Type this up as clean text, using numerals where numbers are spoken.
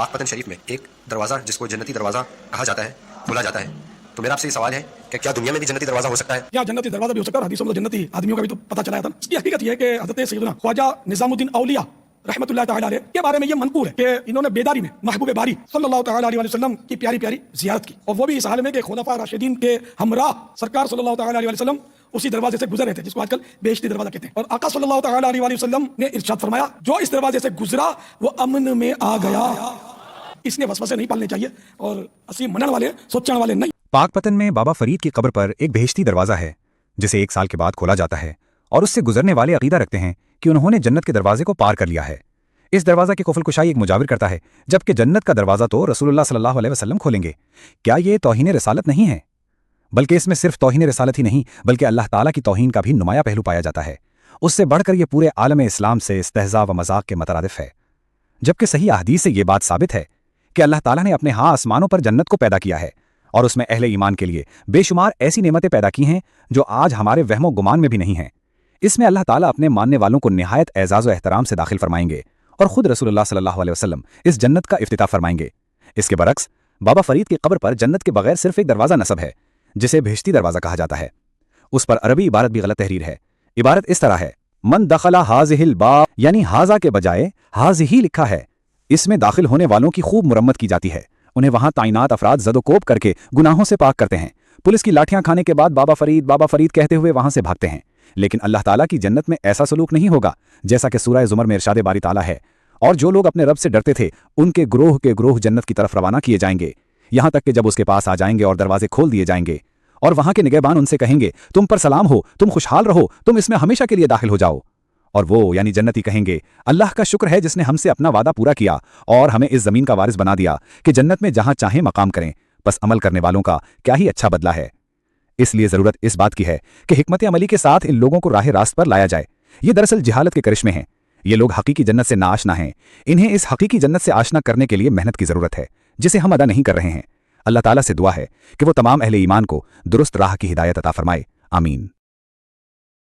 पाक पतन शरीफ में एक दरवाज़ा जिसको जन्नती दरवाज़ा कहा जाता है खोला जाता है। तो मेरा आपसे ये सवाल है कि क्या दुनिया में भी जन्नती दरवाज़ा हो सकता है? या जन्नती दरवाजा भी हो सकता है। हदीसों में तो जन्नती आदमियों का भी तो पता चला था। इसकी हकीकत ये है कि हज़रत सैयदना ख्वाजा निज़ामुद्दीन औलिया रहमतुल्लाह तआला अलैह के बारे में ये मनकूल है कि इन्होंने बेदारी में महबूब बारी सल्लल्लाहु तआला अलैहि वसल्लम की प्यारी प्यारी ज़ियारत की, और वो भी इस हाल में कि खुलफा राशिदीन के हमराह सरकार सल्लल्लाहु तआला अलैहि वसल्लम उसी दरवाजे से गुजर रहे थे जिसको आजकल बेइज्जती दरवाजा कहते हैं। और आका सल्लल्लाहु तआला अलैहि वसल्लम ने इरशाद फरमाया, जो इस दरवाजे से गुजरा वो अमन में आ गया। इसने वसवसे नहीं पालने चाहिए और असी मनन वाले सोचने वाले नहीं। पाक पतन में बाबा फरीद की कब्र पर एक बेहिश्ती दरवाजा है जिसे 1 साल के बाद खोला जाता है, और उससे गुजरने वाले अकीदा रखते हैं कि उन्होंने जन्नत के दरवाजे को पार कर लिया है। इस दरवाजा की कुफल कुशाई एक मुजाविर करता है, जबकि जन्नत का दरवाजा तो रसूलुल्लाह सल्लल्लाहु अलैहि वसल्लम खोलेंगे। क्या ये तौहीन रिसालत नहीं है? बल्कि इसमें सिर्फ तौहीन रिसालत ही नहीं बल्कि अल्लाह ताला की तौहीन का भी नुमाया पहलू पाया जाता है। उससे बढ़कर ये पूरे आलम इस्लाम से इस्तेहज़ा व मजाक के मतरादिफ है, जबकि सही अहदीस से ये बात साबित है कि अल्लाह ताला ने अपने हाँ आसमानों पर जन्नत को पैदा किया है और उसमें अहले ईमान के लिए बेशुमार ऐसी नेमतें पैदा की हैं जो आज हमारे वहमो गुमान में भी नहीं हैं। इसमें अल्लाह ताला अपने मानने वालों को निहायत एजाज़ व एहतराम से दाखिल फरमाएंगे और खुद रसूलुल्लाह सल्लल्लाहु अलैहि वसल्लम इस जन्नत का इफ्तिताह फरमाएंगे। इसके बरक्स बाबा फरीद की कब्र पर जन्नत के बगैर सिर्फ एक दरवाज़ा नसब है जिसे बेहिश्ती दरवाज़ा कहा जाता है। उस पर अरबी इबारत भी गलत तहरीर है। इबारत इस तरह है, मन दखला हाज़िहिल बाब, यानी हाजा के बजाय हाज़िही लिखा है। इसमें दाखिल होने वालों की खूब मुरम्मत की जाती है, उन्हें वहां तैनात अफराद ज़दोकोब करके गुनाहों से पाक करते हैं। पुलिस की लाठियां खाने के बाद बाबा फरीद कहते हुए वहां से भागते हैं। लेकिन अल्लाह ताला की जन्नत में ऐसा सलूक नहीं होगा जैसा कि सूरह ज़ुमर में इरशाद बारी ताला है, और जो लोग अपने रब से डरते थे उनके ग्रोह के ग्रोह जन्नत की तरफ रवाना किए जाएंगे, यहां तक कि जब उसके पास आ जाएंगे और दरवाजे खोल दिए जाएंगे और वहां के निगहबान उनसे कहेंगे, तुम पर सलाम हो, तुम खुशहाल रहो, तुम इसमें हमेशा के लिए दाखिल हो जाओ। और वो यानी जन्नती कहेंगे, अल्लाह का शुक्र है जिसने हमसे अपना वादा पूरा किया और हमें इस जमीन का वारिस बना दिया कि जन्नत में जहां चाहें मकाम करें। बस अमल करने वालों का क्या ही अच्छा बदला है। इसलिए जरूरत इस बात की है कि हिकमत अमली के साथ इन लोगों को राह रास्त पर लाया जाए। ये दरअसल जिहालत के करिश्मे हैं। ये लोग हकीकी जन्नत से नाआशना हैं। इन्हें इस हकीकी जन्नत से आशना करने के लिए मेहनत की जरूरत है जिसे हम अदा नहीं कर रहे हैं। अल्लाह ताला से दुआ है कि वो तमाम अहले ईमान को दुरुस्त राह की हिदायत अता फरमाए। आमीन।